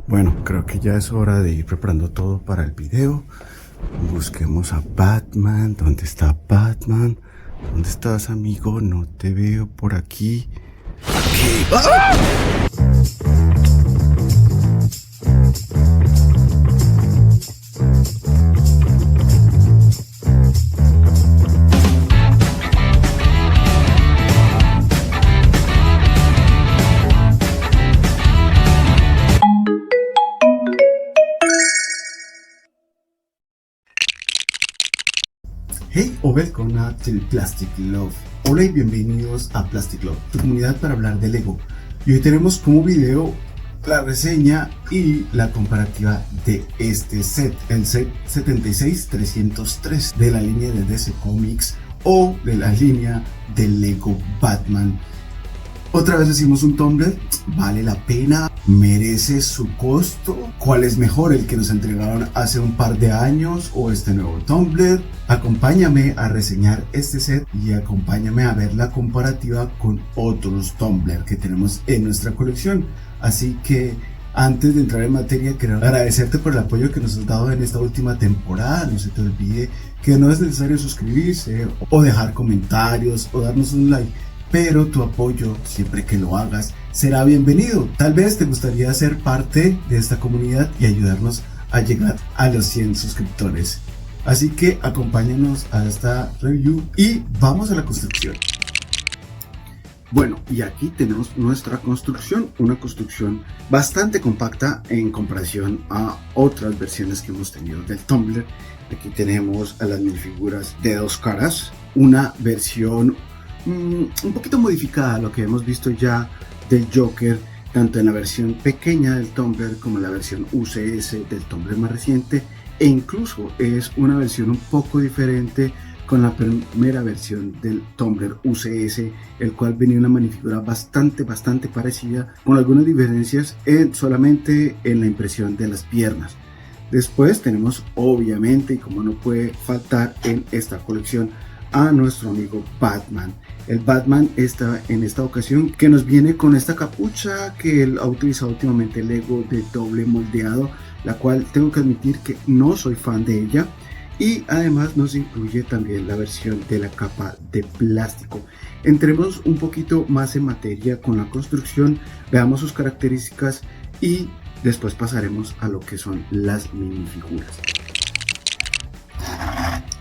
Bueno, creo que ya es hora de ir preparando todo para el video. Busquemos a Batman. ¿Dónde está Batman? ¿Dónde estás, amigo? No te veo por aquí. ¿Qué? ¡Ah! Hey o welcome to Plastic Love. Hola y bienvenidos a Plastic Love, tu comunidad para hablar de Lego. Y hoy tenemos como video la reseña y la comparativa de este set, el set 76303 de la línea de DC Comics o de la línea de Lego Batman. Otra vez decimos un Tumblr, ¿vale la pena? ¿Merece su costo? ¿Cuál es mejor, el que nos entregaron hace un par de años o este nuevo Tumblr? Acompáñame a reseñar este set y acompáñame a ver la comparativa con otros Tumblr que tenemos en nuestra colección. Así que antes de entrar en materia, quiero agradecerte por el apoyo que nos has dado en esta última temporada. No se te olvide que no es necesario suscribirse o dejar comentarios o darnos un like, pero tu apoyo, siempre que lo hagas, será bienvenido. Tal vez te gustaría ser parte de esta comunidad y ayudarnos a llegar a los 100 suscriptores. Así que acompáñanos a esta review y vamos a la construcción. Bueno, y aquí tenemos nuestra construcción, una construcción bastante compacta en comparación a otras versiones que hemos tenido del Tumblr. Aquí tenemos a las minifiguras de dos caras, una versión un poquito modificada a lo que hemos visto ya del Joker, tanto en la versión pequeña del Tumblr como en la versión UCS del Tumblr más reciente, e incluso es una versión un poco diferente con la primera versión del Tumblr UCS, el cual venía una minifigura bastante parecida, con algunas diferencias solamente en la impresión de las piernas. Después tenemos, obviamente, y como no puede faltar en esta colección, a nuestro amigo Batman. El Batman está en esta ocasión que nos viene con esta capucha que él ha utilizado últimamente, Lego de doble moldeado, la cual tengo que admitir que no soy fan de ella, y además nos incluye también la versión de la capa de plástico. Entremos un poquito más en materia con la construcción, veamos sus características y después pasaremos a lo que son las minifiguras.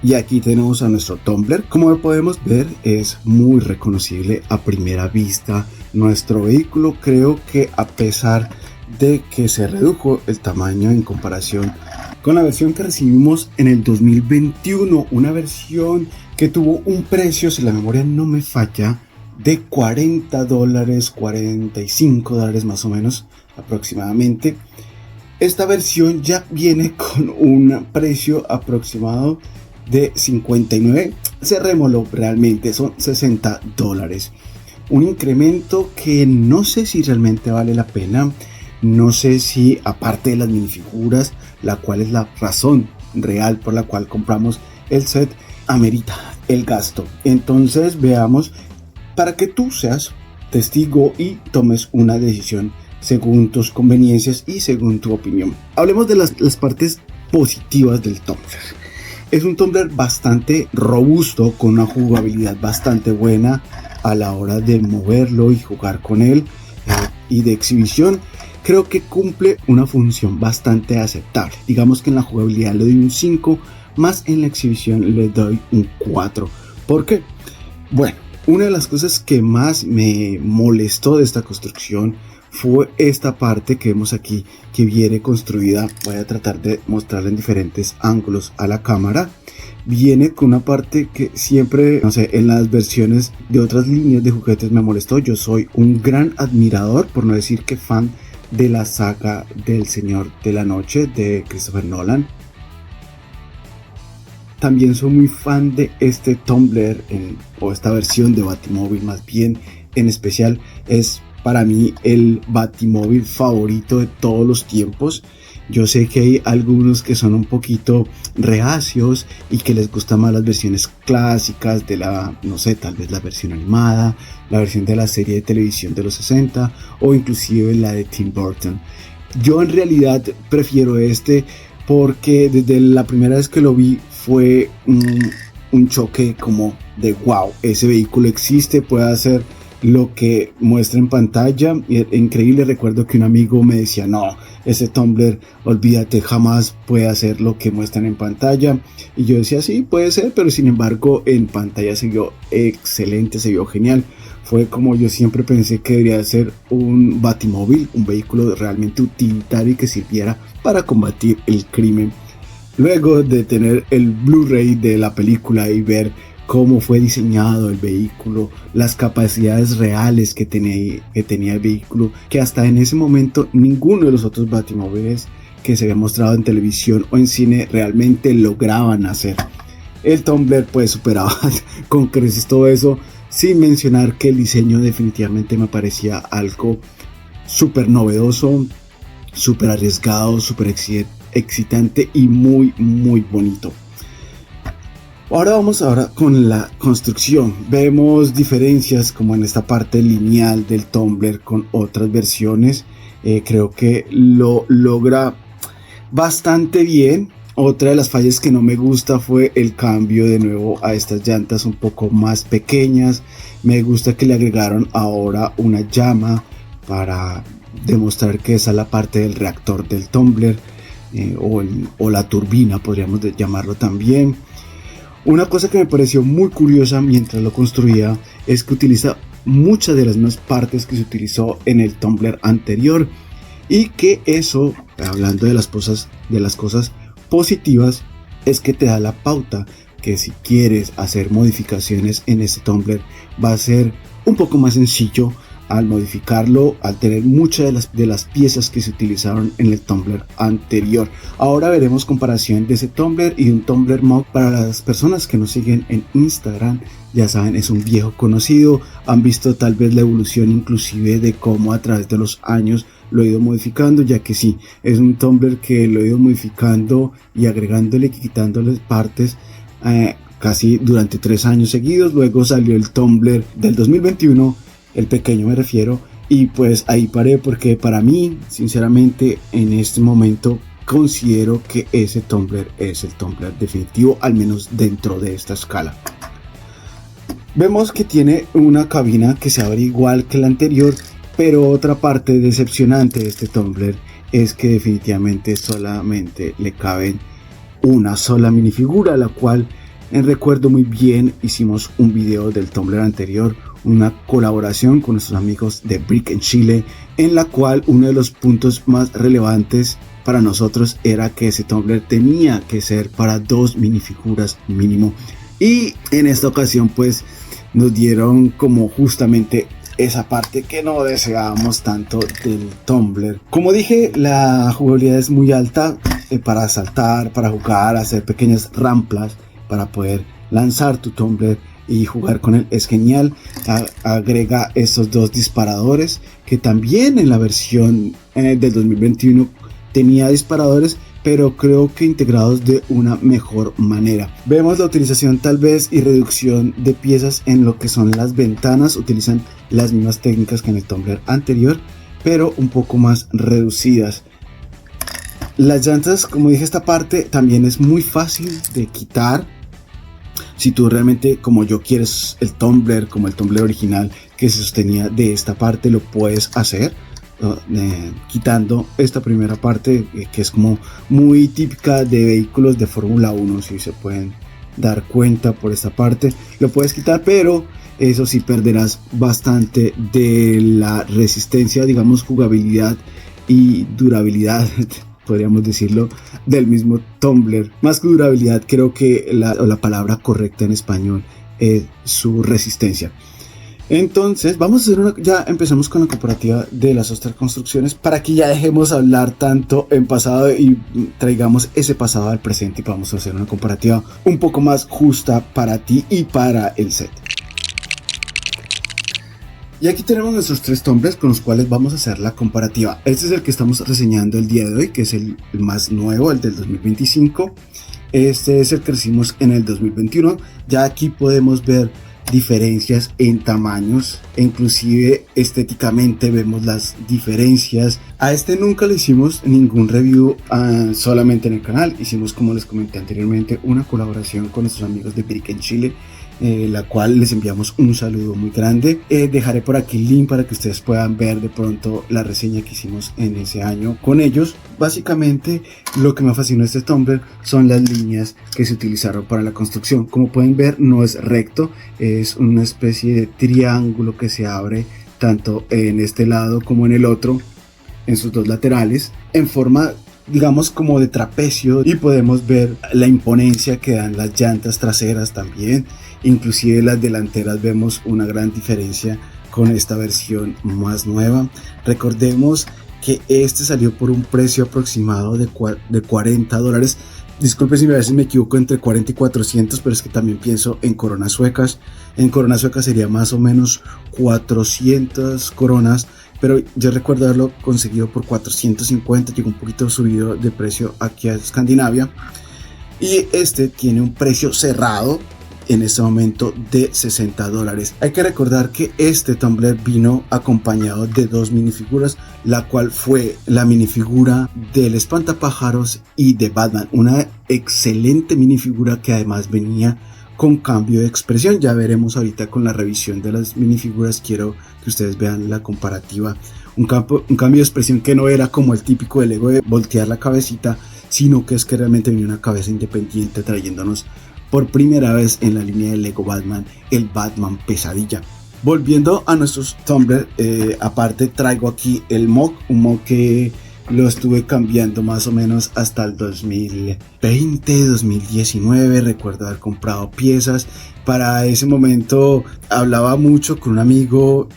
Y aquí tenemos a nuestro Tumblr. Como podemos ver, es muy reconocible a primera vista nuestro vehículo. Creo que a pesar de que se redujo el tamaño en comparación con la versión que recibimos en el 2021, una versión que tuvo un precio, si la memoria no me falla, de $40, $45 más o menos aproximadamente. Esta versión ya viene con un precio aproximado de 59, cerrémoslo, realmente son $60, un incremento que no sé si realmente vale la pena. No sé si, aparte de las minifiguras, la cual es la razón real por la cual compramos el set, amerita el gasto. Entonces veamos, para que tú seas testigo y tomes una decisión según tus conveniencias y según tu opinión. Hablemos de las partes positivas del Tumblr. Es un Tumblr bastante robusto, con una jugabilidad bastante buena a la hora de moverlo y jugar con él, y de exhibición. Creo que cumple una función bastante aceptable. Digamos que en la jugabilidad le doy un 5, más en la exhibición le doy un 4. ¿Por qué? Bueno, una de las cosas que más me molestó de esta construcción fue esta parte que vemos aquí, que viene construida. Voy a tratar de mostrarla en diferentes ángulos a la cámara. Viene con una parte que siempre, no sé, en las versiones de otras líneas de juguetes me molestó. Yo soy un gran admirador, por no decir que fan, de la saga del Señor de la Noche de Christopher Nolan. También soy muy fan de este Tumblr, o esta versión de Batimóvil más bien, en especial es para mí el Batimóvil favorito de todos los tiempos. Yo sé que hay algunos que son un poquito reacios y que les gustan más las versiones clásicas de la, no sé, tal vez la versión animada, la versión de la serie de televisión de los 60 o inclusive la de Tim Burton. Yo en realidad prefiero este porque desde la primera vez que lo vi fue un choque como de wow, ese vehículo existe, puede hacer lo que muestra en pantalla. Increíble, recuerdo que un amigo me decía, no, ese Tumbler, olvídate, jamás puede hacer lo que muestran en pantalla. Y yo decía, sí, puede ser, pero sin embargo en pantalla se vio excelente, se vio genial. Fue como yo siempre pensé que debería ser un batimóvil, un vehículo realmente utilitario y que sirviera para combatir el crimen. Luego de tener el Blu-ray de la película y ver cómo fue diseñado el vehículo, las capacidades reales que tenía el vehículo, que hasta en ese momento ninguno de los otros batimóviles que se había mostrado en televisión o en cine realmente lograban hacer. El Tumbler pues superaba con creces todo eso, sin mencionar que el diseño definitivamente me parecía algo súper novedoso, súper arriesgado, súper excitante y muy bonito. Ahora vamos con la construcción. Vemos diferencias como en esta parte lineal del Tumbler con otras versiones. Creo que lo logra bastante bien. Otra de las fallas que no me gusta fue el cambio de nuevo a estas llantas un poco más pequeñas. Me gusta que le agregaron ahora una llama para demostrar que esa es la parte del reactor del Tumbler, o la turbina, podríamos llamarlo también. Una cosa que me pareció muy curiosa mientras lo construía es que utiliza muchas de las mismas partes que se utilizó en el Tumbler anterior, y que eso, hablando de las cosas positivas, es que te da la pauta que si quieres hacer modificaciones en este Tumbler va a ser un poco más sencillo al modificarlo, al tener muchas de las piezas que se utilizaron en el Tumbler anterior. Ahora veremos comparación de ese Tumbler y un Tumbler Mod. Para las personas que nos siguen en Instagram, ya saben, es un viejo conocido, han visto tal vez la evolución inclusive de cómo a través de los años lo he ido modificando, ya que sí, es un Tumbler que lo he ido modificando y agregándole y quitándole partes casi durante 3 años seguidos. Luego salió el Tumbler del 2021, el pequeño me refiero, y pues ahí paré porque para mí, sinceramente, en este momento considero que ese Tumbler es el Tumbler definitivo, al menos dentro de esta escala. Vemos que tiene una cabina que se abre igual que la anterior, pero otra parte decepcionante de este Tumbler es que definitivamente solamente le caben una sola minifigura, la cual recuerdo muy bien, hicimos un video del Tumbler anterior, una colaboración con nuestros amigos de Brick en Chile, en la cual uno de los puntos más relevantes para nosotros era que ese Tumbler tenía que ser para 2 minifiguras mínimo, y en esta ocasión pues nos dieron como justamente esa parte que no deseábamos tanto del Tumbler. Como dije, la jugabilidad es muy alta para saltar, para jugar, hacer pequeñas rampas para poder lanzar tu Tumbler y jugar con él es genial. Agrega estos 2 disparadores que también en la versión del 2021 tenía disparadores, pero creo que integrados de una mejor manera. Vemos la utilización tal vez y reducción de piezas en lo que son las ventanas. Utilizan las mismas técnicas que en el Tumbler anterior, pero un poco más reducidas. Las llantas, como dije, esta parte también es muy fácil de quitar. Si tú realmente, como yo, quieres el Tumbler como el Tumbler original que se sostenía de esta parte, lo puedes hacer. Quitando esta primera parte que es como muy típica de vehículos de Fórmula 1, si se pueden dar cuenta por esta parte, lo puedes quitar, pero eso sí perderás bastante de la resistencia, digamos, jugabilidad y durabilidad podríamos decirlo, del mismo Tumbler. Más que durabilidad, creo que la palabra correcta en español es su resistencia. Entonces vamos a hacer ya empezamos con la comparativa de las otras construcciones para que ya dejemos hablar tanto en pasado y traigamos ese pasado al presente, y vamos a hacer una comparativa un poco más justa para ti y para el set. Y aquí tenemos nuestros 3 Tumblers con los cuales vamos a hacer la comparativa. Este es el que estamos reseñando el día de hoy, que es el más nuevo, el del 2025. Este es el que hicimos en el 2021. Ya aquí podemos ver diferencias en tamaños, e inclusive estéticamente vemos las diferencias. A este nunca le hicimos ningún review solamente en el canal, hicimos, como les comenté anteriormente, una colaboración con nuestros amigos de Brick en Chile, la cual les enviamos un saludo muy grande. Dejaré por aquí el link para que ustedes puedan ver de pronto la reseña que hicimos en ese año con ellos. Básicamente lo que me fascinó de este tumbler son las líneas que se utilizaron para la construcción. Como pueden ver, no es recto, es una especie de triángulo que se abre tanto en este lado como en el otro, en sus dos laterales, en forma, digamos, como de trapecio, y podemos ver la imponencia que dan las llantas traseras también. Inclusive las delanteras vemos una gran diferencia con esta versión más nueva. Recordemos que este salió por un precio aproximado de $40. Disculpen si a veces me equivoco entre 40 y 400, pero es que también pienso en coronas suecas. En coronas suecas sería más o menos 400 coronas, pero yo recuerdo haberlo conseguido por 450, llegó un poquito subido de precio aquí a Escandinavia. Y este tiene un precio cerrado en este momento de $60. Hay que recordar que este tumbler vino acompañado de dos minifiguras, la cual fue la minifigura del espantapájaros y de Batman, una excelente minifigura que además venía con cambio de expresión. Ya veremos ahorita con la revisión de las minifiguras, quiero que ustedes vean la comparativa. Un cambio de expresión que no era como el típico de Lego de voltear la cabecita, sino que es que realmente venía una cabeza independiente trayéndonos por primera vez en la línea de Lego Batman, el Batman Pesadilla. Volviendo a nuestros Tumbler, aparte traigo aquí el mock, un mock que lo estuve cambiando más o menos hasta el 2020, 2019, recuerdo haber comprado piezas. Para ese momento hablaba mucho con un amigo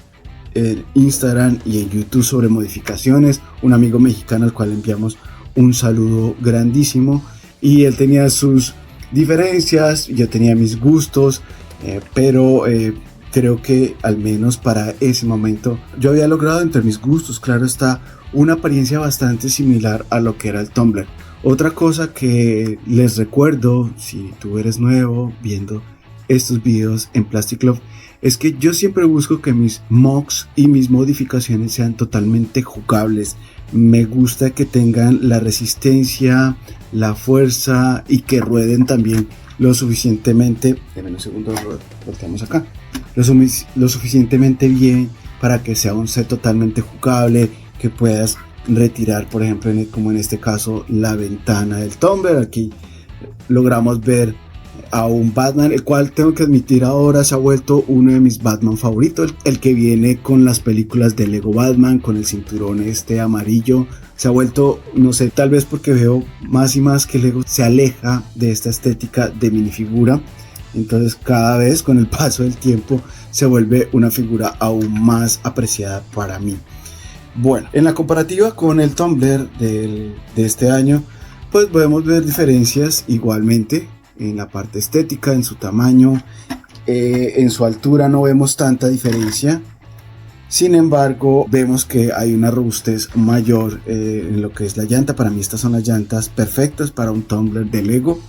en Instagram y en YouTube sobre modificaciones, un amigo mexicano al cual enviamos un saludo grandísimo, y él tenía sus diferencias, yo tenía mis gustos, pero creo que al menos para ese momento yo había logrado entre mis gustos, claro está, una apariencia bastante similar a lo que era el Tumbler. Otra cosa que les recuerdo, si tú eres nuevo viendo estos videos en Plastic Love, es que yo siempre busco que mis mocks y mis modificaciones sean totalmente jugables. Me gusta que tengan la resistencia, la fuerza y que rueden también lo suficientemente, denme un segundo, volteamos acá, lo suficientemente bien para que sea un set totalmente jugable, que puedas retirar, por ejemplo, como en este caso, la ventana del Tumbler. Aquí logramos ver a un Batman, el cual tengo que admitir ahora se ha vuelto uno de mis Batman favoritos, el que viene con las películas de Lego Batman, con el cinturón este amarillo. Se ha vuelto, no sé, tal vez porque veo más y más que Lego se aleja de esta estética de minifigura, entonces cada vez con el paso del tiempo se vuelve una figura aún más apreciada para mí. Bueno, en la comparativa con el Tumbler de este año, pues podemos ver diferencias igualmente en la parte estética, en su tamaño, en su altura no vemos tanta diferencia. Sin embargo, vemos que hay una robustez mayor en lo que es la llanta. Para mí estas son las llantas perfectas para un Tumbler de Lego.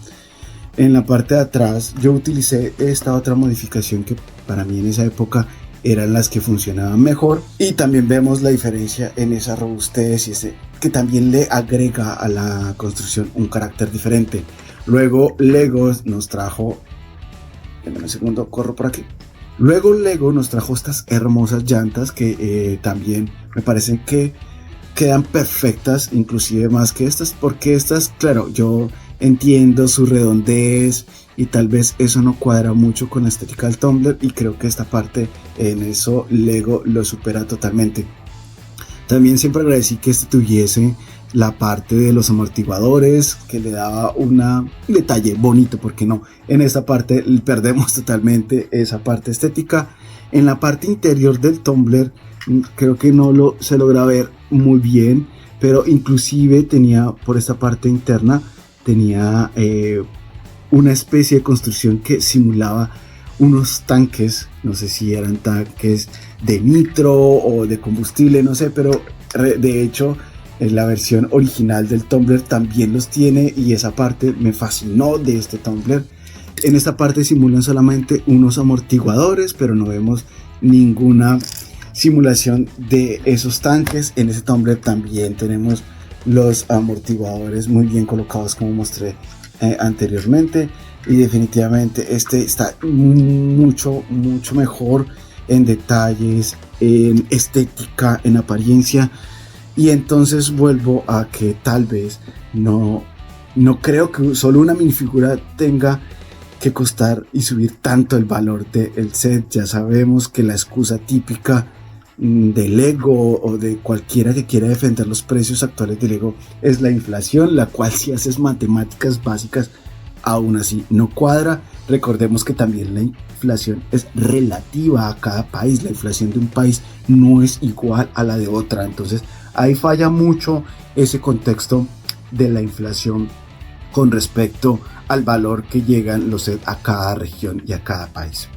En la parte de atrás yo utilicé esta otra modificación que para mí en esa época eran las que funcionaban mejor, y también vemos la diferencia en esa robustez y ese que también le agrega a la construcción un carácter diferente. Luego Lego nos trajo, en un segundo, corro por aquí. Luego Lego nos trajo estas hermosas llantas que también me parecen que quedan perfectas, inclusive más que estas, porque estas, claro, yo entiendo su redondez y tal vez eso no cuadra mucho con la estética del Tumbler, y creo que esta parte en eso Lego lo supera totalmente. También siempre agradecí que este tuviese la parte de los amortiguadores, que le daba un detalle bonito, porque no, en esta parte perdemos totalmente esa parte estética. En la parte interior del Tumbler creo que no se logra ver muy bien, pero inclusive tenía por esta parte interna tenía una especie de construcción que simulaba unos tanques, no sé si eran tanques de nitro o de combustible, no sé, pero de hecho en la versión original del Tumbler también los tiene, y esa parte me fascinó de este Tumbler. En esta parte simulan solamente unos amortiguadores, pero no vemos ninguna simulación de esos tanques. En ese tumbler también tenemos los amortiguadores muy bien colocados, como mostré anteriormente, y definitivamente este está mucho mejor en detalles, en estética, en apariencia. Y entonces vuelvo a que tal vez no creo que solo una minifigura tenga que costar y subir tanto el valor del set. Ya sabemos que la excusa típica de Lego o de cualquiera que quiera defender los precios actuales de Lego es la inflación, la cual, si haces matemáticas básicas, aún así no cuadra. Recordemos que también la inflación es relativa a cada país. La inflación de un país no es igual a la de otra. Entonces ahí falla mucho ese contexto de la inflación con respecto al valor que llegan los sets a cada región y a cada país.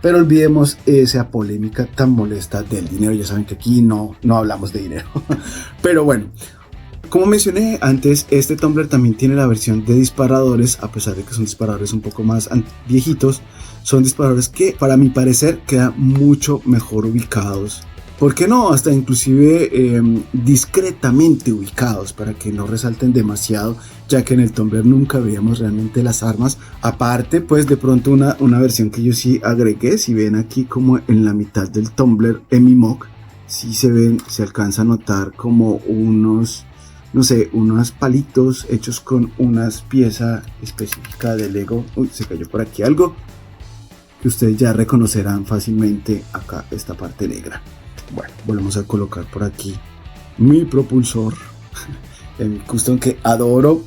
Pero olvidemos esa polémica tan molesta del dinero. Ya saben que aquí no hablamos de dinero. Pero bueno, como mencioné antes, este tumbler también tiene la versión de disparadores. A pesar de que son disparadores un poco más viejitos, son disparadores que, para mi parecer, quedan mucho mejor ubicados. ¿Por qué no? Hasta inclusive discretamente ubicados, para que no resalten demasiado, ya que en el tumbler nunca veíamos realmente las armas. Aparte, pues de pronto una versión que yo sí agregué, si ven aquí como en la mitad del tumbler en mi mock, sí se alcanza a notar como unos palitos hechos con unas piezas específicas de Lego. Uy, se cayó por aquí algo que ustedes ya reconocerán fácilmente. Acá, esta parte negra. Bueno, volvemos a colocar por aquí mi propulsor, el custom, que adoro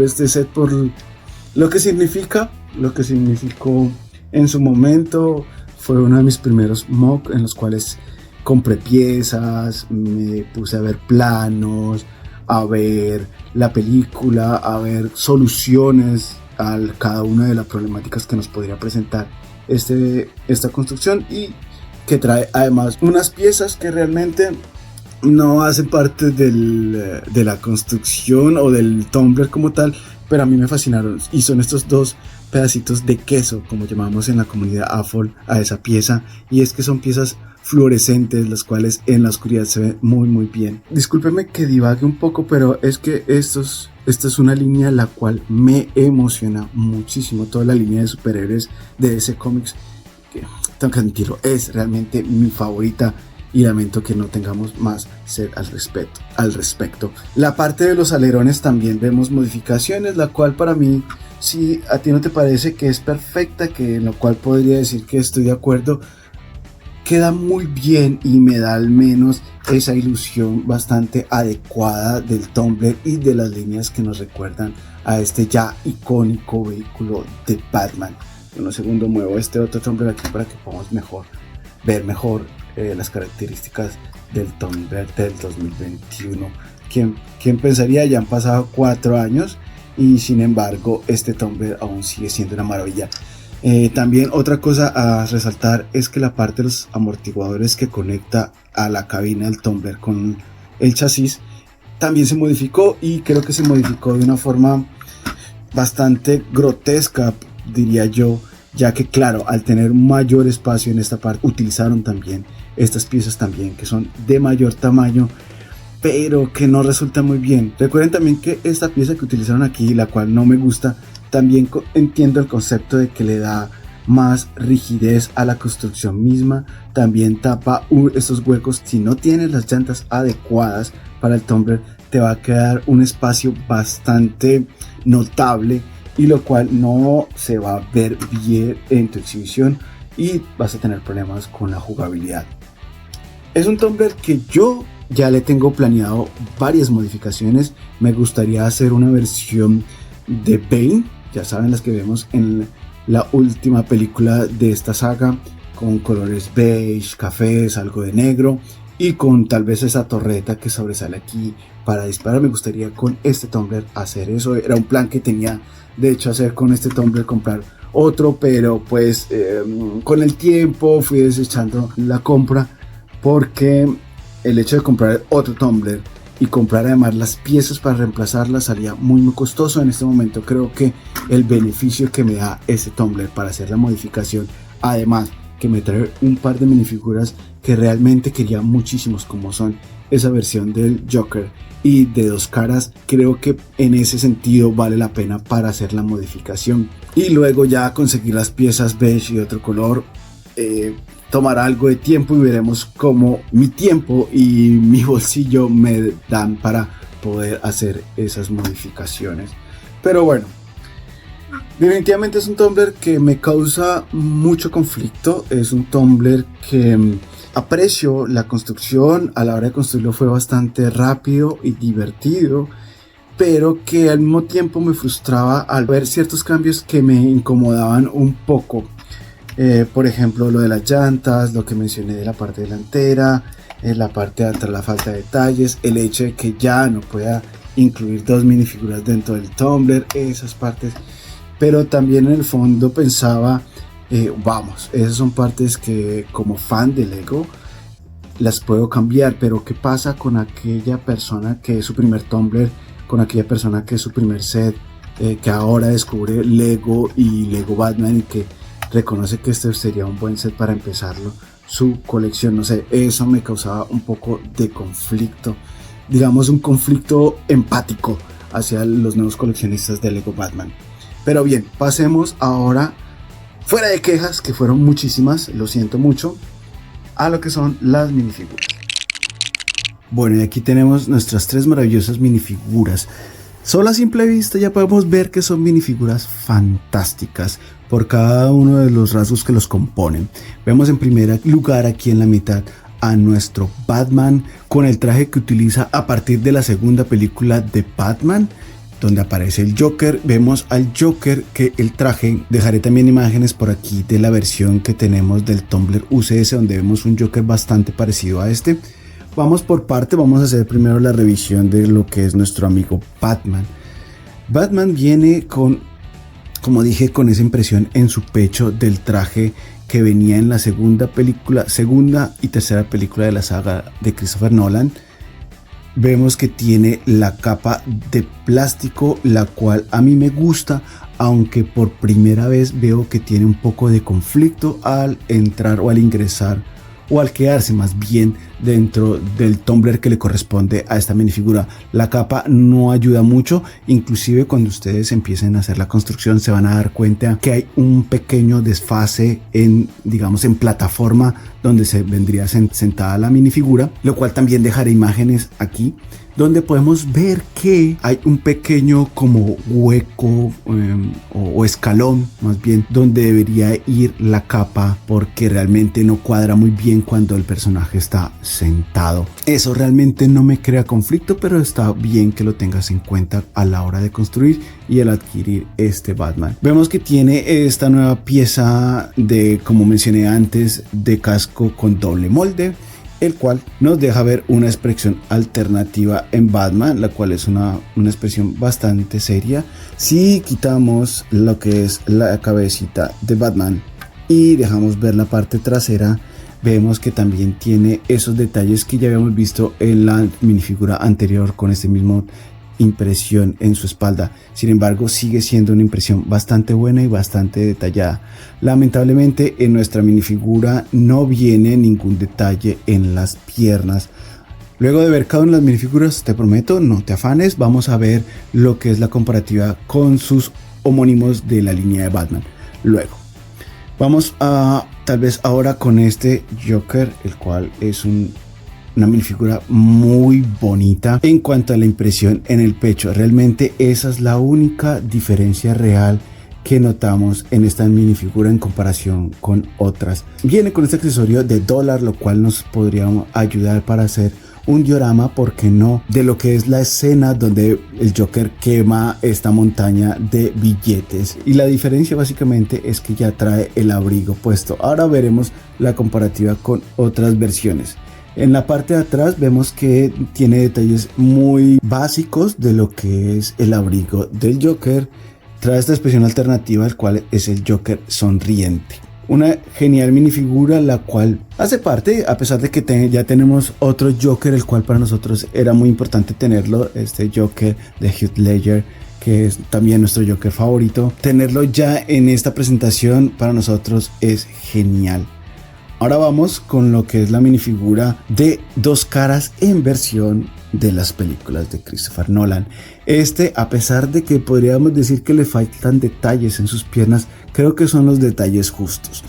este set por lo que significó en su momento. Fue uno de mis primeros mock en los cuales compré piezas, me puse a ver planos, a ver la película, a ver soluciones a cada una de las problemáticas que nos podría presentar esta construcción, y que trae además unas piezas que realmente no hacen parte de la construcción o del tumbler como tal, pero a mí me fascinaron, y son estos dos pedacitos de queso, como llamamos en la comunidad AFOL a esa pieza, y es que son piezas fluorescentes, las cuales en la oscuridad se ven muy bien. Discúlpeme que divague un poco, pero es que esta es una línea la cual me emociona muchísimo. Toda la línea de superhéroes de DC Comics, que tengo que admitirlo, es realmente mi favorita, y lamento que no tengamos más set al respecto. La parte de los alerones también vemos modificaciones, la cual para mí, si a ti no te parece que es perfecta, que en lo cual podría decir que estoy de acuerdo, queda muy bien y me da al menos esa ilusión bastante adecuada del tumbler y de las líneas que nos recuerdan a este ya icónico vehículo de Batman. En un segundo muevo este otro tumbler aquí para que podamos ver mejor las características del tumbler del 2021. ¿Quién pensaría? Ya han pasado 4 años y sin embargo este tumbler aún sigue siendo una maravilla. También otra cosa a resaltar es que la parte de los amortiguadores que conecta a la cabina del tumbler con el chasis también se modificó, y creo que se modificó de una forma bastante grotesca, diría yo, ya que claro, al tener mayor espacio en esta parte, utilizaron también estas piezas también que son de mayor tamaño, pero que no resulta muy bien. Recuerden también que esta pieza que utilizaron aquí, la cual no me gusta, también entiendo el concepto de que le da más rigidez a la construcción misma. También tapa estos huecos. Si no tienes las llantas adecuadas para el tumbler, te va a quedar un espacio bastante notable, y lo cual no se va a ver bien en tu exhibición y vas a tener problemas con la jugabilidad. Es un tumbler que yo ya le tengo planeado varias modificaciones. Me gustaría hacer una versión de Bane, ya saben, las que vemos en la última película de esta saga, con colores beige, cafés, algo de negro, y con tal vez esa torreta que sobresale aquí para disparar. Me gustaría con este tumbler hacer eso. Era un plan que tenía de hecho hacer con este tumbler, comprar otro, pero pues con el tiempo fui desechando la compra, porque el hecho de comprar otro tumbler y comprar además las piezas para reemplazarlas salía muy costoso. En este momento creo que el beneficio que me da ese tumbler para hacer la modificación, además que me trae un par de minifiguras que realmente quería muchísimos, como son esa versión del Joker y de Dos Caras, creo que en ese sentido vale la pena para hacer la modificación. Y luego ya conseguir las piezas beige y otro color tomará algo de tiempo y veremos cómo mi tiempo y mi bolsillo me dan para poder hacer esas modificaciones. Pero bueno, definitivamente es un tumbler que me causa mucho conflicto. Es un tumbler que aprecio la construcción, a la hora de construirlo fue bastante rápido y divertido, pero que al mismo tiempo me frustraba al ver ciertos cambios que me incomodaban un poco. Por ejemplo, lo de las llantas, lo que mencioné de la parte delantera, la parte de atrás, la falta de detalles, el hecho de que ya no pueda incluir dos minifiguras dentro del tumbler, esas partes. Pero también en el fondo pensaba, vamos, esas son partes que como fan de Lego las puedo cambiar, pero ¿qué pasa con aquella persona que es su primer tumbler, con aquella persona que es su primer set, que ahora descubre Lego y Lego Batman y que reconoce que este sería un buen set para empezarlo, su colección? No sé, eso me causaba un poco de conflicto, digamos un conflicto empático hacia los nuevos coleccionistas de Lego Batman. Pero bien, pasemos ahora, fuera de quejas, que fueron muchísimas, lo siento mucho, a lo que son las minifiguras. Bueno, y aquí tenemos nuestras tres maravillosas minifiguras. Solo a simple vista ya podemos ver que son minifiguras fantásticas por cada uno de los rasgos que los componen. Vemos en primer lugar aquí en la mitad a nuestro Batman con el traje que utiliza a partir de la segunda película de Batman, donde aparece el Joker. Vemos al Joker que el traje, dejaré también imágenes por aquí de la versión que tenemos del tumbler UCS, donde vemos un Joker bastante parecido a este. Vamos por parte, vamos a hacer primero la revisión de lo que es nuestro amigo Batman. Batman viene con, como dije, con esa impresión en su pecho del traje que venía en la segunda y tercera película de la saga de Christopher Nolan. Vemos que tiene la capa de plástico, la cual a mí me gusta, aunque por primera vez veo que tiene un poco de conflicto al entrar o al ingresar, o al quedarse más bien dentro del tumbler que le corresponde a esta minifigura. La capa no ayuda mucho, inclusive cuando ustedes empiecen a hacer la construcción se van a dar cuenta que hay un pequeño desfase en, digamos, en plataforma donde se vendría sentada la minifigura, lo cual también dejaré imágenes aquí donde podemos ver que hay un pequeño como hueco o escalón más bien donde debería ir la capa, porque realmente no cuadra muy bien cuando el personaje está sentado. Eso realmente no me crea conflicto, pero está bien que lo tengas en cuenta a la hora de construir y al adquirir este Batman. Vemos que tiene esta nueva pieza de, como mencioné antes, de casco con doble molde, el cual nos deja ver una expresión alternativa en Batman, la cual es una expresión bastante seria. Si quitamos lo que es la cabecita de Batman y dejamos ver la parte trasera, vemos que también tiene esos detalles que ya habíamos visto en la minifigura anterior con este mismo impresión en su espalda. Sin embargo, sigue siendo una impresión bastante buena y bastante detallada. Lamentablemente en nuestra minifigura no viene ningún detalle en las piernas. Luego de ver cada una de las minifiguras, te prometo, no te afanes, vamos a ver lo que es la comparativa con sus homónimos de la línea de Batman. Luego vamos a tal vez ahora con este Joker, el cual es una minifigura muy bonita en cuanto a la impresión en el pecho. Realmente esa es la única diferencia real que notamos en esta minifigura en comparación con otras. Viene con este accesorio de dólar, lo cual nos podría ayudar para hacer un diorama, ¿por qué no?, de lo que es la escena donde el Joker quema esta montaña de billetes. Y la diferencia básicamente es que ya trae el abrigo puesto. Ahora veremos la comparativa con otras versiones. En la parte de atrás vemos que tiene detalles muy básicos de lo que es el abrigo del Joker. Trae esta expresión alternativa, el cual es el Joker sonriente. Una genial minifigura, la cual hace parte, a pesar de que ya tenemos otro Joker, el cual para nosotros era muy importante tenerlo, este Joker de Heath Ledger, que es también nuestro Joker favorito. Tenerlo ya en esta presentación para nosotros es genial. Ahora vamos con lo que es la minifigura de Dos Caras en versión de las películas de Christopher Nolan. A pesar de que podríamos decir que le faltan detalles en sus piernas, creo que son los detalles justos.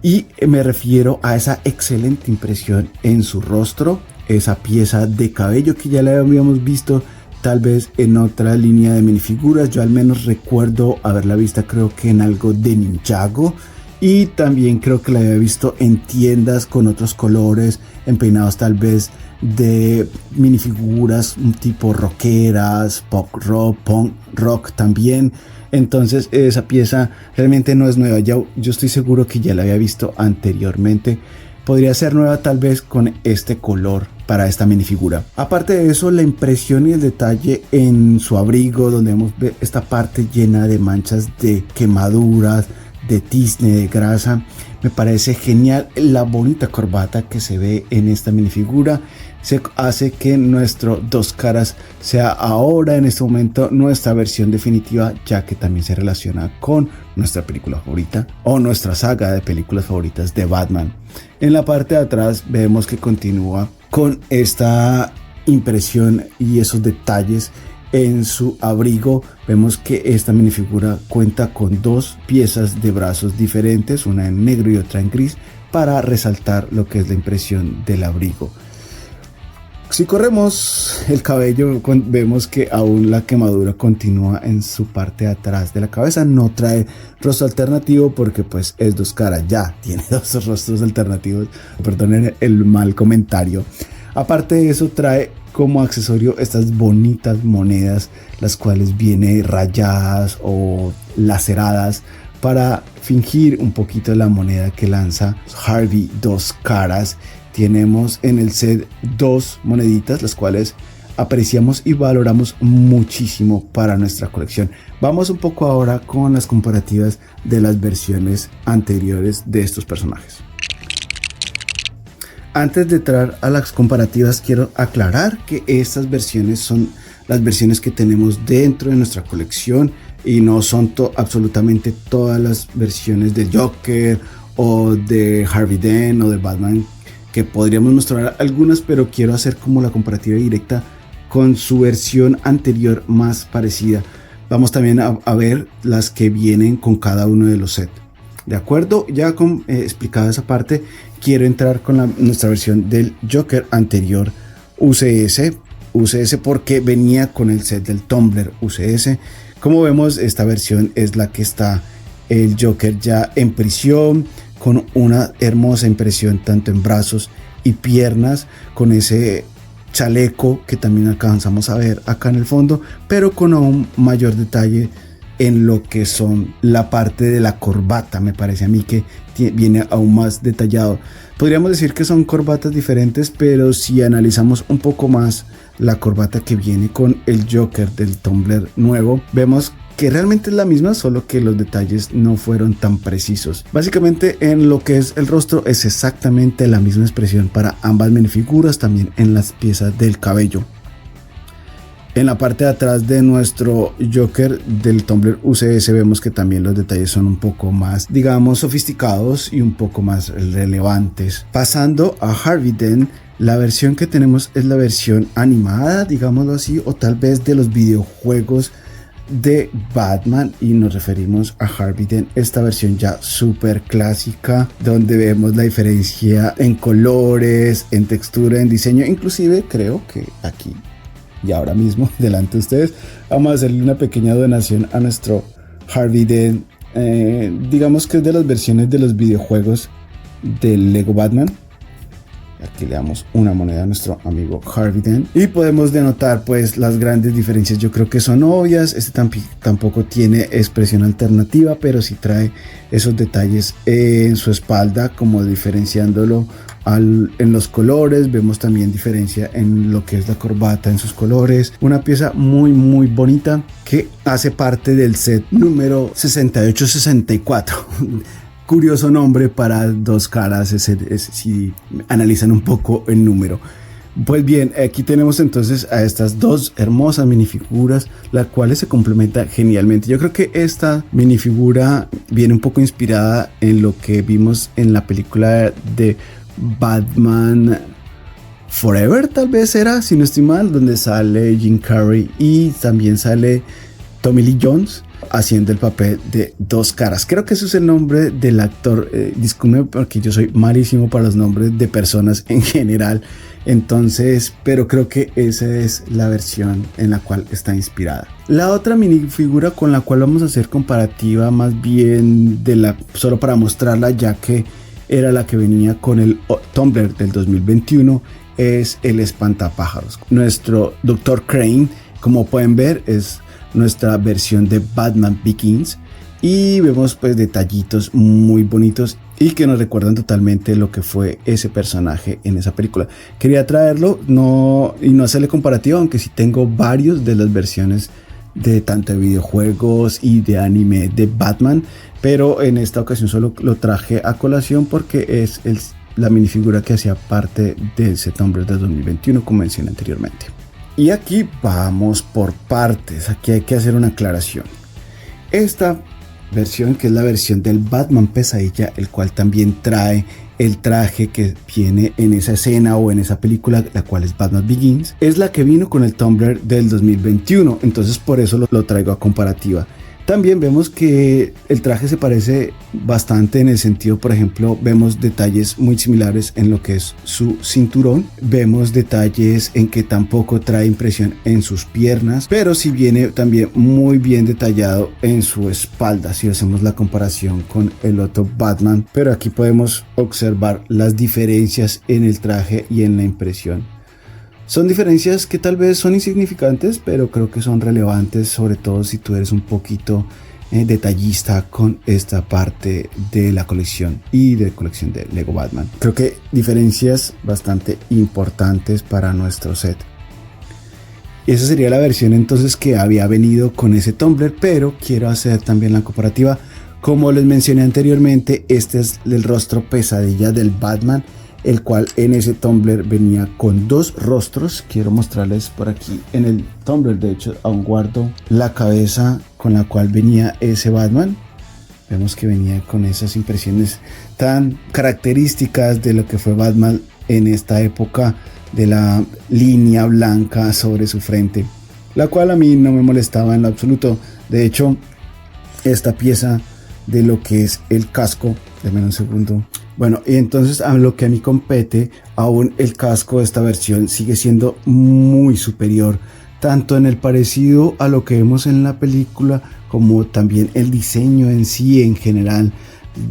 Y me refiero a esa excelente impresión en su rostro, esa pieza de cabello que ya la habíamos visto tal vez en otra línea de minifiguras. Yo al menos recuerdo haberla vista, creo que en algo de Ninjago. Y también creo que la había visto en tiendas con otros colores, en peinados tal vez de minifiguras un tipo rockeras, pop rock, punk rock también. Entonces esa pieza realmente no es nueva. Yo estoy seguro que ya la había visto anteriormente. Podría ser nueva tal vez con este color para esta minifigura. Aparte de eso, la impresión y el detalle en su abrigo, donde vemos esta parte llena de manchas de quemaduras, de tizne, de grasa, me parece genial. La bonita corbata que se ve en esta minifigura se hace que nuestro Dos Caras sea ahora en este momento nuestra versión definitiva, ya que también se relaciona con nuestra película favorita o nuestra saga de películas favoritas de Batman. En la parte de atrás vemos que continúa con esta impresión y esos detalles en su abrigo. Vemos que esta minifigura cuenta con dos piezas de brazos diferentes, una en negro y otra en gris, para resaltar lo que es la impresión del abrigo. Si corremos el cabello, vemos que aún la quemadura continúa en su parte de atrás de la cabeza. No trae rostro alternativo porque pues es Dos Caras, ya tiene dos rostros alternativos. Perdonen el mal comentario. Aparte de eso, trae como accesorio estas bonitas monedas, las cuales vienen rayadas o laceradas para fingir un poquito la moneda que lanza Harvey Dos Caras. Tenemos en el set dos moneditas, las cuales apreciamos y valoramos muchísimo para nuestra colección. Vamos un poco ahora con las comparativas de las versiones anteriores de estos personajes. Antes de entrar a las comparativas, quiero aclarar que estas versiones son las versiones que tenemos dentro de nuestra colección y no son absolutamente todas las versiones de Joker o de Harvey Dent o de Batman, que podríamos mostrar algunas, pero quiero hacer como la comparativa directa con su versión anterior más parecida. Vamos también a ver las que vienen con cada uno de los sets. De acuerdo, ya con explicada esa parte, quiero entrar con nuestra versión del Joker anterior UCS porque venía con el set del Tumbler UCS. Como vemos, esta versión es la que está el Joker ya en prisión, con una hermosa impresión tanto en brazos y piernas, con ese chaleco que también alcanzamos a ver acá en el fondo, pero con aún mayor detalle en lo que son la parte de la corbata. Me parece a mí que viene aún más detallado. Podríamos decir que son corbatas diferentes, pero si analizamos un poco más la corbata que viene con el Joker del Tumbler nuevo, vemos que realmente es la misma, solo que los detalles no fueron tan precisos. Básicamente en lo que es el rostro es exactamente la misma expresión para ambas minifiguras, también en las piezas del cabello. En la parte de atrás de nuestro Joker del Tumbler UCS vemos que también los detalles son un poco más, digamos, sofisticados y un poco más relevantes. Pasando a Harvey Dent, la versión que tenemos es la versión animada, digámoslo así, o tal vez de los videojuegos de Batman, y nos referimos a Harvey Dent, esta versión ya súper clásica, donde vemos la diferencia en colores, en textura, en diseño. Inclusive creo que aquí y ahora mismo delante de ustedes vamos a hacerle una pequeña donación a nuestro Harvey Dent. Digamos que es de las versiones de los videojuegos del Lego Batman. Aquí le damos una moneda a nuestro amigo Harvey Dent y podemos denotar pues las grandes diferencias. Yo creo que son obvias. Tampoco tiene expresión alternativa, pero sí trae esos detalles en su espalda, como diferenciándolo en los colores. Vemos también diferencia en lo que es la corbata, en sus colores. Una pieza muy muy bonita que hace parte del set número 68-64. curioso nombre para dos caras, si analizan un poco el número. Pues bien, aquí tenemos entonces a estas dos hermosas minifiguras, las cuales se complementan genialmente. Yo creo que esta minifigura viene un poco inspirada en lo que vimos en la película de Batman Forever, tal vez era, si no estoy mal, donde sale Jim Carrey y también sale Tommy Lee Jones haciendo el papel de dos caras. Creo que ese es el nombre del actor. Disculpe porque yo soy malísimo para los nombres de personas en general. Entonces, pero creo que esa es la versión en la cual está inspirada. La otra minifigura con la cual vamos a hacer comparativa, más bien solo para mostrarla, ya que era la que venía con el Tumblr del 2021, es el Espantapájaros. Nuestro Dr. Crane, como pueden ver, es nuestra versión de Batman Begins, y vemos pues detallitos muy bonitos y que nos recuerdan totalmente lo que fue ese personaje en esa película. Quería traerlo y no hacerle comparativa, aunque sí tengo varios de las versiones de tanto de videojuegos y de anime de Batman, pero en esta ocasión solo lo traje a colación porque es la minifigura que hacía parte de ese Tumblr de 2021, como mencioné anteriormente. Y aquí vamos por partes. Aquí hay que hacer una aclaración. Esta versión, que es la versión del Batman Pesadilla, el cual también trae el traje que viene en esa escena o en esa película, la cual es Batman Begins, es la que vino con el Tumblr del 2021. Entonces por eso lo traigo a comparativa. También vemos que el traje se parece bastante en el sentido, por ejemplo, vemos detalles muy similares en lo que es su cinturón, vemos detalles en que tampoco trae impresión en sus piernas, pero sí viene también muy bien detallado en su espalda si hacemos la comparación con el otro Batman, pero aquí podemos observar las diferencias en el traje y en la impresión. Son diferencias que tal vez son insignificantes, pero creo que son relevantes, sobre todo si tú eres un poquito detallista con esta parte de la colección y de colección de Lego Batman. Creo que diferencias bastante importantes para nuestro set. Esa sería la versión entonces que había venido con ese Tumblr, pero quiero hacer también la comparativa. Como les mencioné anteriormente, este es el rostro pesadilla del Batman, el cual en ese Tumblr venía con dos rostros. Quiero mostrarles por aquí en el Tumblr, de hecho aún guardo la cabeza con la cual venía ese Batman. Vemos que venía con esas impresiones tan características de lo que fue Batman en esta época, de la línea blanca sobre su frente, la cual a mí no me molestaba en lo absoluto. De hecho, esta pieza de lo que es el casco, déjame un segundo. Bueno, y entonces a lo que a mí compete, aún el casco de esta versión sigue siendo muy superior, tanto en el parecido a lo que vemos en la película, como también el diseño en sí en general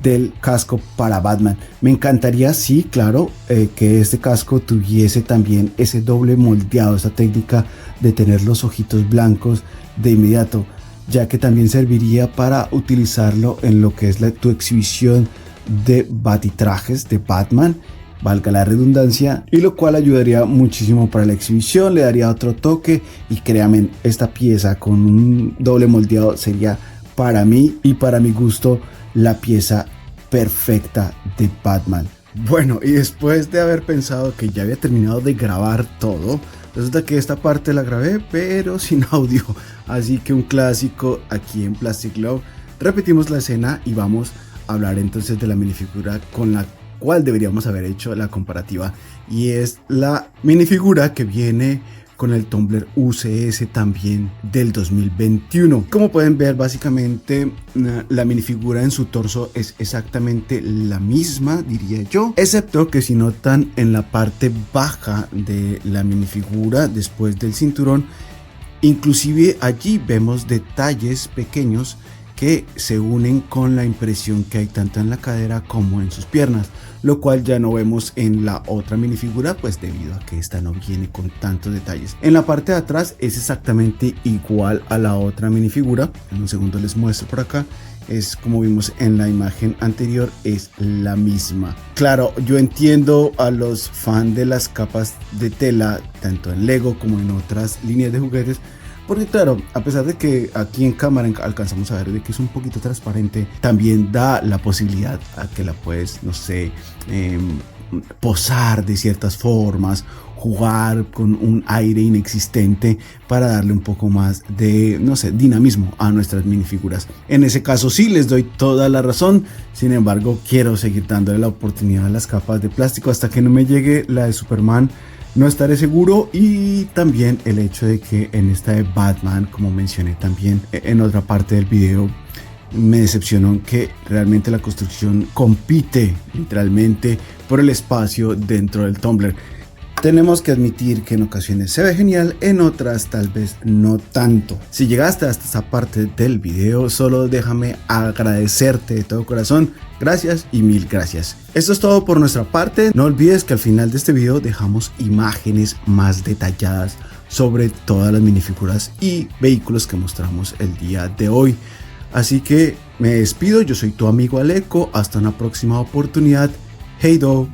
del casco para Batman. Me encantaría, sí, claro, que este casco tuviese también ese doble moldeado, esa técnica de tener los ojitos blancos de inmediato, ya que también serviría para utilizarlo en lo que es tu exhibición de batitrajes de Batman, valga la redundancia, y lo cual ayudaría muchísimo para la exhibición, le daría otro toque. Y créanme, esta pieza con un doble moldeado sería para mí y para mi gusto la pieza perfecta de Batman. Bueno, y después de haber pensado que ya había terminado de grabar todo, resulta que esta parte la grabé pero sin audio, así que un clásico aquí en Plastic Love. Repetimos la escena y vamos hablar entonces de la minifigura con la cual deberíamos haber hecho la comparativa, y es la minifigura que viene con el Tumblr UCS también del 2021. Como pueden ver, básicamente la minifigura en su torso es exactamente la misma, diría yo, excepto que si notan en la parte baja de la minifigura, después del cinturón, inclusive allí vemos detalles pequeños que se unen con la impresión que hay tanto en la cadera como en sus piernas, lo cual ya no vemos en la otra minifigura, pues debido a que esta no viene con tantos detalles. En la parte de atrás es exactamente igual a la otra minifigura. En un segundo les muestro por acá. Es como vimos en la imagen anterior, es la misma. Claro, yo entiendo a los fans de las capas de tela, tanto en Lego como en otras líneas de juguetes, Porque claro, a pesar de que aquí en cámara alcanzamos a ver de que es un poquito transparente, también da la posibilidad a que la puedes, no sé, posar de ciertas formas, jugar con un aire inexistente para darle un poco más de, no sé, dinamismo a nuestras minifiguras. En ese caso sí les doy toda la razón, sin embargo quiero seguir dándole la oportunidad a las capas de plástico hasta que no me llegue la de Superman. No estaré seguro, y también el hecho de que en esta de Batman, como mencioné también en otra parte del video, me decepcionó que realmente la construcción compite literalmente por el espacio dentro del tumbler. Tenemos que admitir que en ocasiones se ve genial, en otras tal vez no tanto. Si llegaste hasta esta parte del video, solo déjame agradecerte de todo corazón. Gracias y mil gracias. Esto es todo por nuestra parte. No olvides que al final de este video dejamos imágenes más detalladas sobre todas las minifiguras y vehículos que mostramos el día de hoy. Así que me despido, yo soy tu amigo Aleco, hasta una próxima oportunidad. Hey do.